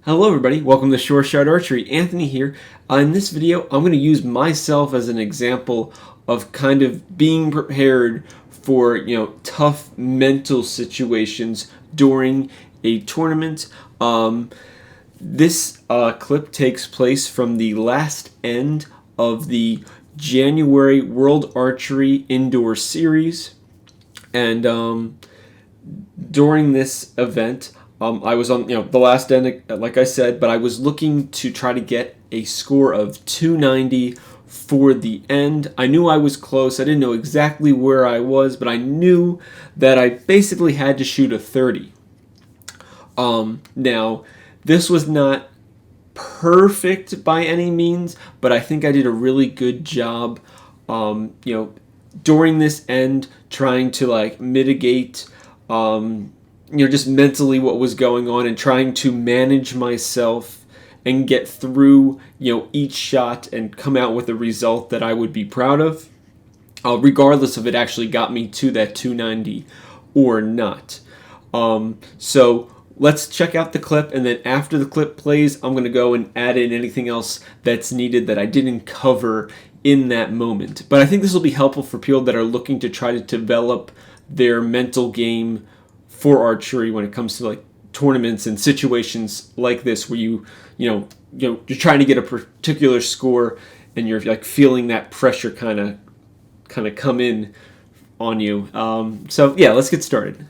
Hello everybody, welcome to Short Shot Archery. Anthony here. In this video, I'm going to use myself as an example of kind of being prepared for, tough mental situations during a tournament. This clip takes place from the last end of the January World Archery Indoor Series. And during this event, I was on the last end, like I said, but I was looking to try to get a score of 290 for the end. I knew I was close. I didn't know exactly where I was, but I knew that I basically had to shoot a 30. Now, this was not perfect by any means, but I think I did a really good job, during this end, trying to mitigate, just mentally what was going on and trying to manage myself and get through, each shot and come out with a result that I would be proud of, regardless if it actually got me to that 290 or not. So let's check out the clip, and then after the clip plays, I'm going to go and add in anything else that's needed that I didn't cover in that moment. But I think this will be helpful for people that are looking to try to develop their mental game for archery when it comes to tournaments and situations like this where you're trying to get a particular score and you're feeling that pressure kind of come in on you. So yeah, let's get started.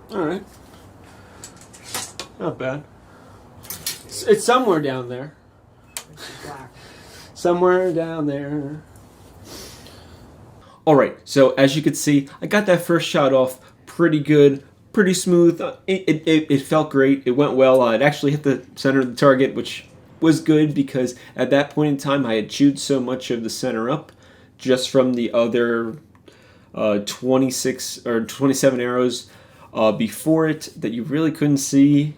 All right, not bad. It's somewhere down there. Somewhere down there. Alright, so as you can see, I got that first shot off pretty good, pretty smooth. It felt great. It went well. It actually hit the center of the target, which was good because at that point in time I had chewed so much of the center up just from the other 26 or 27 arrows before it that you really couldn't see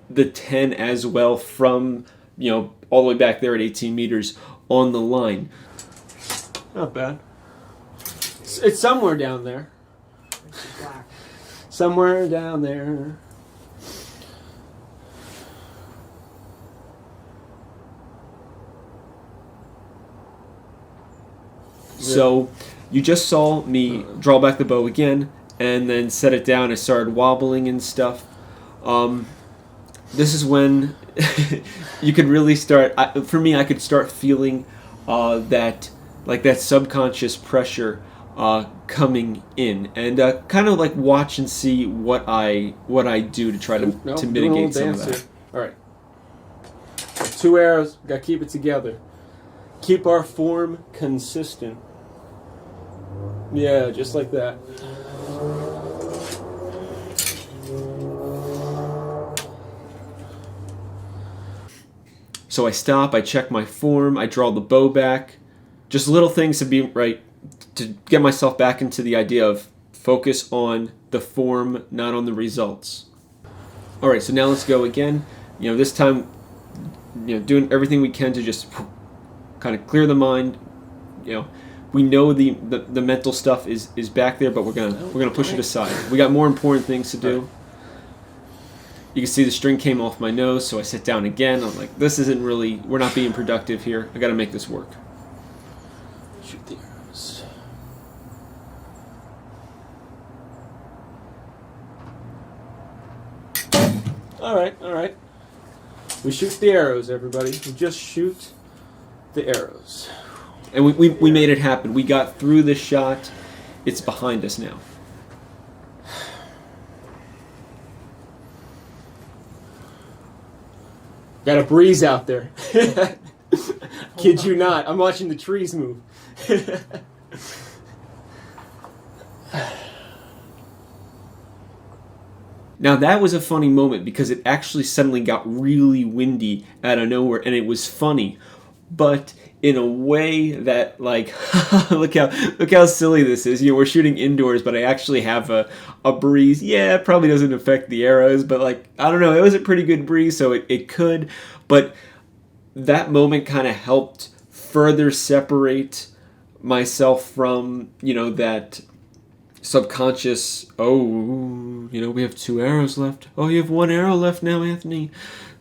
the 10 as well from, all the way back there at 18 meters on the line. Not bad. It's somewhere down there. Somewhere down there. So you just saw me draw back the bow again and then set it down. It started wobbling and stuff. This is when you could really start, for me, I could start feeling that subconscious pressure coming in, and kind of watch and see what I do to try to mitigate some of that. Here. All right, 2 arrows, got to keep it together. Keep our form consistent. Yeah, just like that. So I stop, I check my form, I draw the bow back. Just little things to be right, to get myself back into the idea of focus on the form, not on the results. All right, so now let's go again. This time, doing everything we can to just kind of clear the mind. We know the mental stuff is back there, but we're gonna push it aside. We got more important things to do. You can see the string came off my nose, so I sit down again. I'm like, this isn't really, we're not being productive here. I got to make this work. Shoot the arrows. All right. We shoot the arrows, everybody. We just shoot the arrows. And we made it happen. We got through the shot. It's behind us now. Got a breeze out there. Kid you not. I'm watching the trees move. Now that was a funny moment because it actually suddenly got really windy out of nowhere, and it was funny, but in a way that look how silly this is. We're shooting indoors, but I actually have a breeze. Yeah, it probably doesn't affect the arrows, but I don't know, it was a pretty good breeze, so it could. But that moment kind of helped further separate myself from, that subconscious, oh, we have 2 arrows left. Oh, you have 1 arrow left now, Anthony.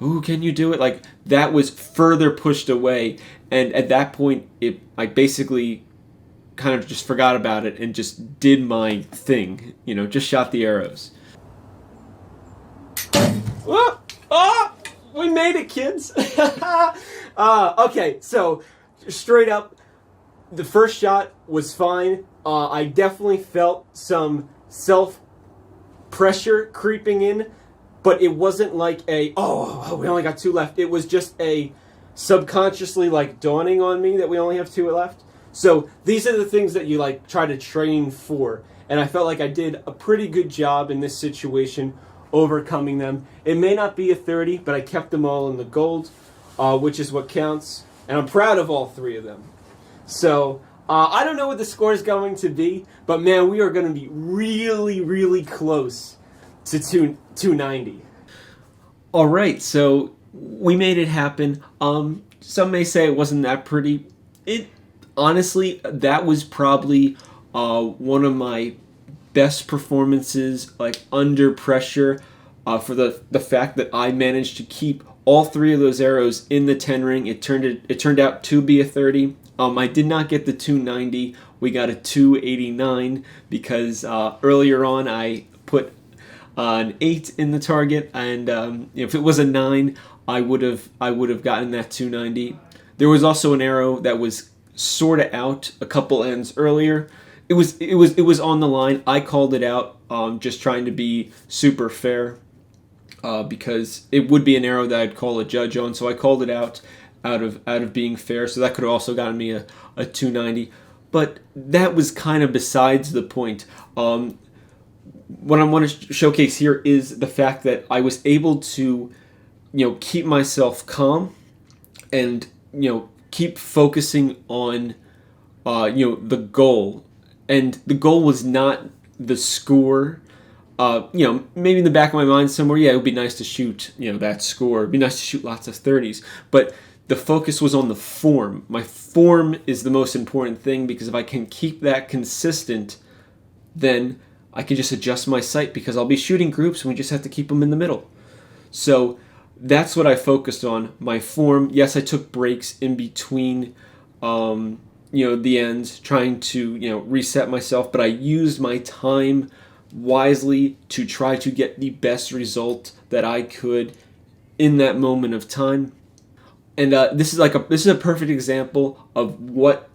Oh, can you do it? Like, that was further pushed away. And at that point, I basically kind of just forgot about it and just did my thing, just shot the arrows. Oh, we made it, kids. Okay, so straight up, the first shot was fine. I definitely felt some self-pressure creeping in, but it wasn't like we only got 2 left. It was just a subconsciously dawning on me that we only have 2 left. So these are the things that you try to train for. And I felt like I did a pretty good job in this situation overcoming them. It may not be a 30, but I kept them all in the gold, which is what counts. And I'm proud of all 3 of them. So I don't know what the score is going to be, but man, we are going to be really, really close to 290. All right, so we made it happen. Some may say it wasn't that pretty. Honestly, that was probably one of my best performances, under pressure, for the fact that I managed to keep all 3 of those arrows in the 10 ring. It turned out to be a 30. I did not get the 290. We got a 289 because earlier on I put an 8 in the target, and if it was a 9, I would have gotten that 290. There was also an arrow that was sort of out a couple ends earlier. It was on the line. I called it out, just trying to be super fair, because it would be an arrow that I'd call a judge on. So I called it out of being fair. So that could have also gotten me a 290. But that was kind of besides the point. What I want to showcase here is the fact that I was able to, keep myself calm and, keep focusing on, the goal. And the goal was not the score. Maybe in the back of my mind somewhere, it would be nice to shoot, that score. It'd be nice to shoot lots of 30s. But the focus was on the form. My form is the most important thing, because if I can keep that consistent, then I can just adjust my sight, because I'll be shooting groups and we just have to keep them in the middle. So that's what I focused on, my form. Yes, I took breaks in between, the ends, trying to, reset myself, but I used my time wisely to try to get the best result that I could in that moment of time. And this is a perfect example of what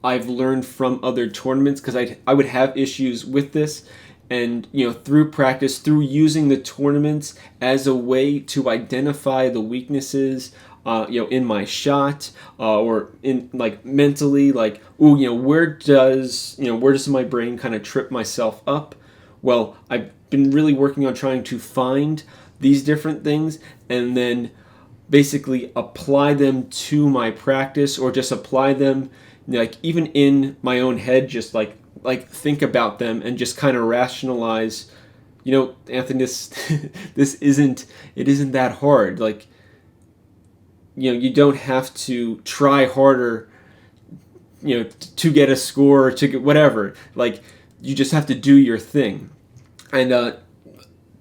I've learned from other tournaments, because I would have issues with this, and through practice, through using the tournaments as a way to identify the weaknesses, in my shot, or in mentally, where does my brain kind of trip myself up? Well, I've been really working on trying to find these different things and then basically apply them to my practice, or just apply them even in my own head, just think about them and just kind of rationalize, Anthony, this isn't that hard. You don't have to try harder, to get a score, or to get whatever. You just have to do your thing. And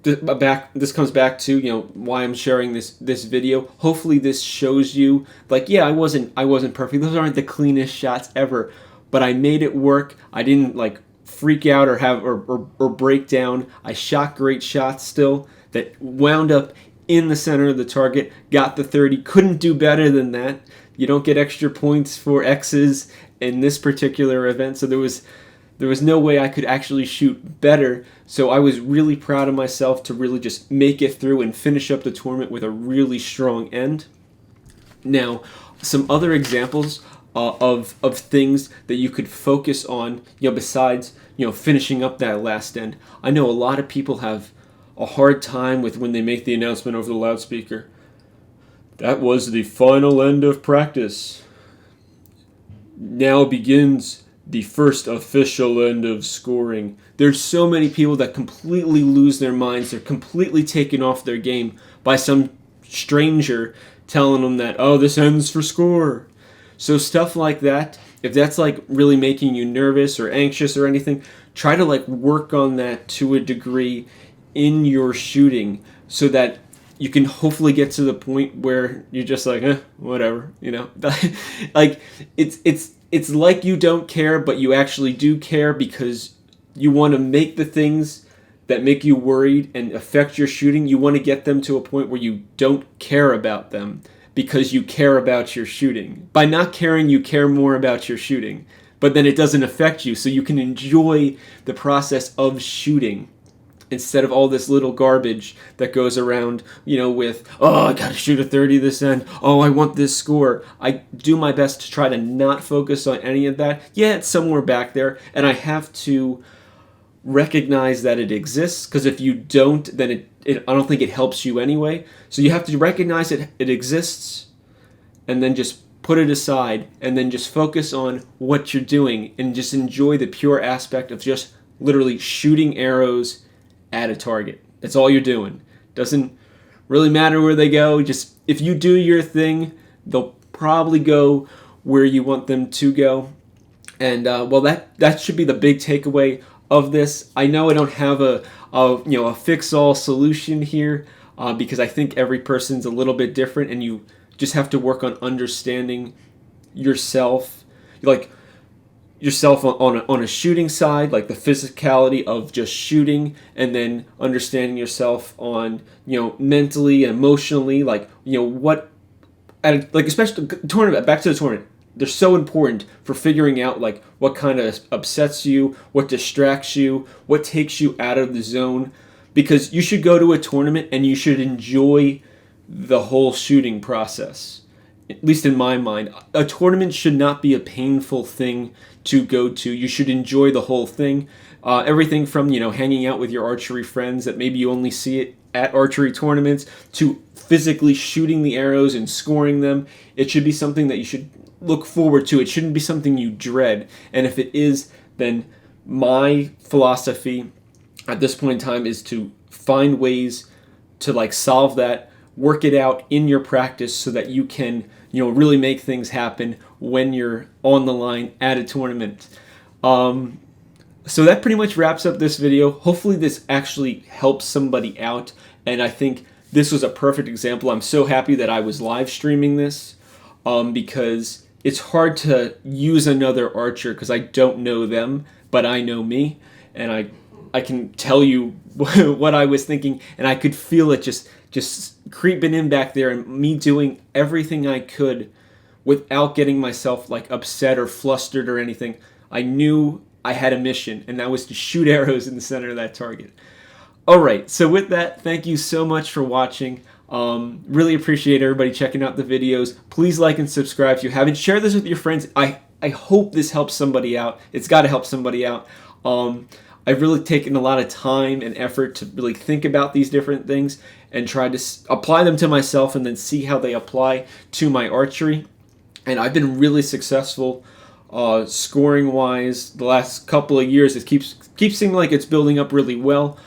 this comes back to why I'm sharing this video. Hopefully this shows you I wasn't perfect. Those aren't the cleanest shots ever, but I made it work. I didn't freak out or break down. I shot great shots still that wound up in the center of the target. Got the 30. Couldn't do better than that. You don't get extra points for X's in this particular event, so there was no way I could actually shoot better. So I was really proud of myself to really just make it through and finish up the tournament with a really strong end. Now, some other examples of things that you could focus on, besides finishing up that last end. I know a lot of people have a hard time with when they make the announcement over the loudspeaker. That was the final end of practice. Now begins the first official end of scoring. There's so many people that completely lose their minds. They're completely taken off their game by some stranger telling them that, oh, this ends for score. So stuff like that, if that's like really making you nervous or anxious or anything, try to like work on that to a degree in your shooting so that you can hopefully get to the point where you're just like, whatever, you know. Like it's like you don't care, but you actually do care because you want to make the things that make you worried and affect your shooting, you want to get them to a point where you don't care about them because you care about your shooting. By not caring, you care more about your shooting, but then it doesn't affect you, so you can enjoy the process of shooting instead of all this little garbage that goes around, you know, with, oh, I gotta shoot a 30 this end, oh, I want this score. I do my best to try to not focus on any of that. Yeah, it's somewhere back there, and I have to recognize that it exists, because if you don't, then I don't think it helps you anyway. So you have to recognize it exists, and then just put it aside, and then just focus on what you're doing, and just enjoy the pure aspect of just literally shooting arrows at a target. That's all you're doing. Doesn't really matter where they go. Just if you do your thing, they'll probably go where you want them to go. And well, that should be the big takeaway of this. I know I don't have a fix-all solution here because I think every person's a little bit different, and you just have to work on understanding yourself, like yourself on a shooting side, like the physicality of just shooting, and then understanding yourself on, you know, mentally and emotionally, like, you know, what, like especially tournament, back to the tournament. They're so important for figuring out like what kind of upsets you, what distracts you, what takes you out of the zone, because you should go to a tournament and you should enjoy the whole shooting process. At least in my mind, a tournament should not be a painful thing to go to. You should enjoy the whole thing. Everything from, you know, hanging out with your archery friends that maybe you only see it at archery tournaments, to physically shooting the arrows and scoring them. It should be something that you should look forward to. It shouldn't be something you dread. And if it is, then my philosophy at this point in time is to find ways to like solve that, work it out in your practice so that you can, you know, really make things happen when you're on the line at a tournament. So that pretty much wraps up this video. Hopefully this actually helps somebody out, and I think this was a perfect example. I'm so happy that I was live streaming this because it's hard to use another archer because I don't know them, but I know me, and I can tell you what I was thinking, and I could feel it just creeping in back there, and me doing everything I could without getting myself like upset or flustered or anything. I knew I had a mission, and that was to shoot arrows in the center of that target. Alright, so with that, thank you so much for watching. Really appreciate everybody checking out the videos. Please like and subscribe if you haven't. Share this with your friends. I hope this helps somebody out. It's got to help somebody out. I've really taken a lot of time and effort to really think about these different things and try to apply them to myself and then see how they apply to my archery. And I've been really successful scoring wise the last couple of years. It keeps seeming like it's building up really well.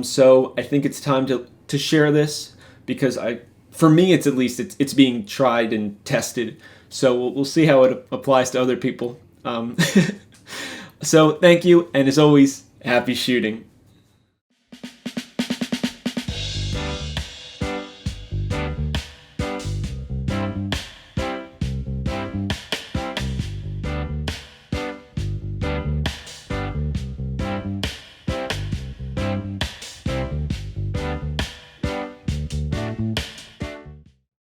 So I think it's time to share this, because for me, it's at least it's being tried and tested. So we'll see how it applies to other people. So thank you, and as always, happy shooting.